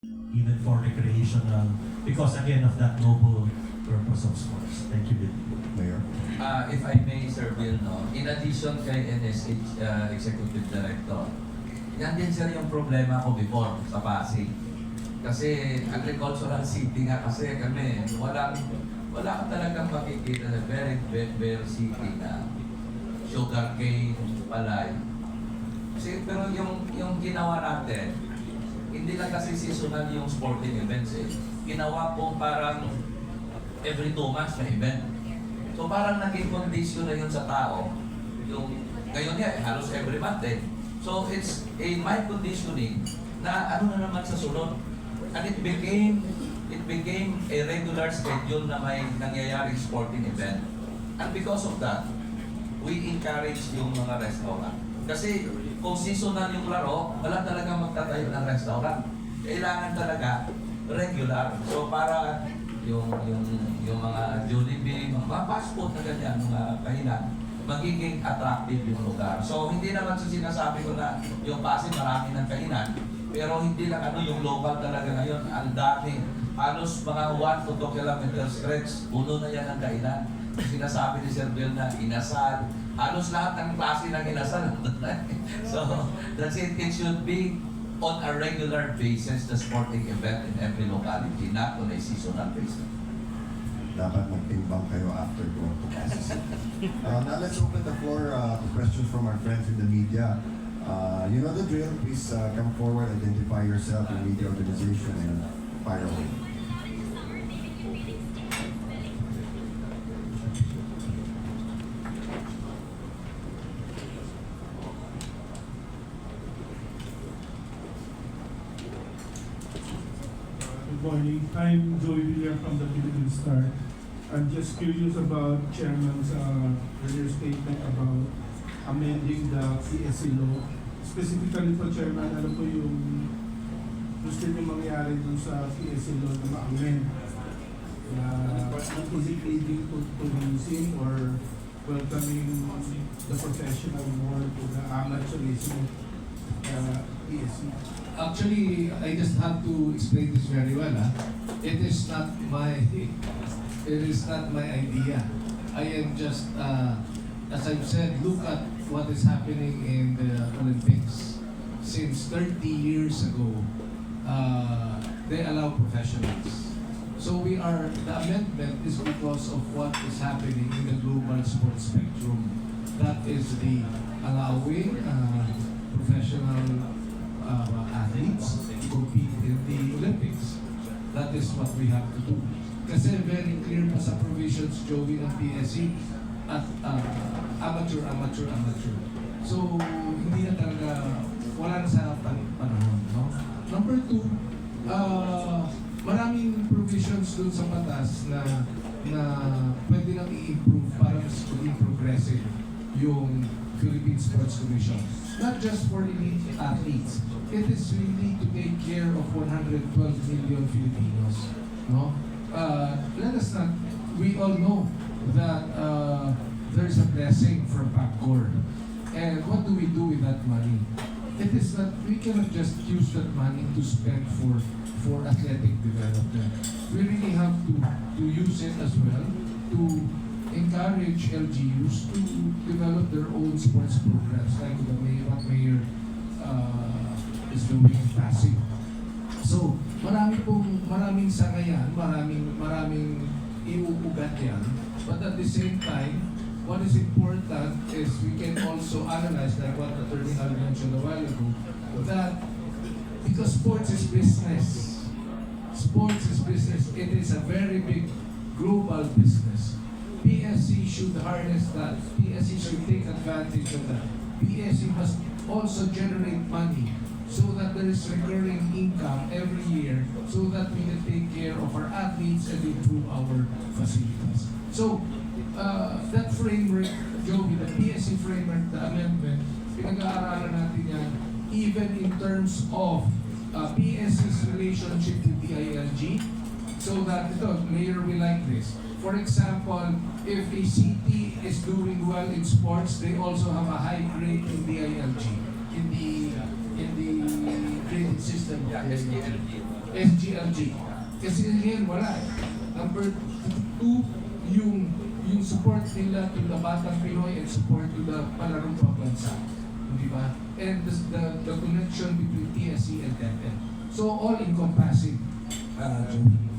even for recreational, because again of that noble purpose of sports. Thank you, Bill. Mayor. If I may, Sir Bill, no? In addition kay NSH Executive Director, yan din sir yung problema ko before sa Pasig. Kasi agricultural city nga kasi kami, wala ka talagang makikita na very city na sugarcane, palay. Kasi, pero yung ginawa natin, hindi lang kasi seasonal yung sporting events eh. Ginawa pong parang every 2 months may event. So parang naging condition na yun sa tao. Yung, ngayon yan, halos every month eh. So it's a mind conditioning na ano na naman sa sunod. And it became a regular schedule na may nangyayaring sporting event. And because of that, we encourage yung mga restaurant. Kasi kung seasonal yung laro, wala talaga magtatayo ng restaurant. Kailangan talaga regular. So para yung mga Jollibee, mga fast food na ganyan, mga kainan, magiging attractive yung lugar. So hindi naman sa sinasabi ko na yung Pasig marami ng kainan, pero hindi lang yung local talaga ngayon, ang dami. Halos mga 1 to 2 kilometers stretch, puno na yan ang kainan. Sinasabi ni Sir Bill na inasal, halos lahat ng klase ng inasal. So that's it. It should be on a regular basis the sporting event in every locality, not on a seasonal basis. Dapat magtimbang kayo after going to Pasig. Now let's open the floor to questions from our friends in the media. You know the drill. Please come forward, identify yourself, your media organization, and fire away. Good morning. I'm Joey Villar from the Philippine Star. I'm just curious about Chairman's earlier statement about amending the PSC law. Specifically po, Chairman, ano po yung gusto niyo mangyari dun sa PSC law na ma-amend? Is it leading to policing or welcoming the professional more to the amateurism PSC? Actually, I just have to explain this very well. It is not my idea. I am just, as I've said, look at what is happening in the Olympics. Since 30 years ago, they allow professionals. So the amendment is because of what is happening in the global sports spectrum. That is the allowing professional athletes to compete in the Olympics. That is what we have to do. Kasi very clear pa sa provisions, Joey, ng PSC at amateur. So, hindi na talaga, wala na sa panahon. No? Number 2, maraming provisions dun sa batas na pwede nang i-improve para mas maging progressive yung Philippine Sports Commission. Not just for elite athletes. It is really to take care of 112 million Filipinos. No? Let us not, we all know that there's a blessing from PAGCOR. And what do we do with that money? It is that we cannot just use that money to spend for athletic development. We really have to use it as well to encourage LGUs to develop their own sports programs like what Mayor is doing in Pasig. So, maraming sangayan, maraming iuugat yan. But at the same time, what is important is we can also analyze, like what Attorney Al mentioned a while ago, that because sports is business. Sports is business. It is a very big global business. PSC should harness that. PSC should take advantage of that. PSC must also generate money so that there is recurring income every year so that we can take care of our athletes and improve our facilities. So, that framework, Joey, the PSC framework, the amendment, pinag-aaralan natin yan even in terms of PSC's relationship with DILG so that, Mayor will like this. For example, if a city is doing well in sports, they also have a high grade in DILG, in in the grading system of Yeah, the SGLG. SGLG. Kasi ngayon wala eh. Number 2, yung support nila to the Batang Pinoy and support to the palarong pambansa. Di ba? And the connection between TSC and DepEd. So all encompassing, Joey.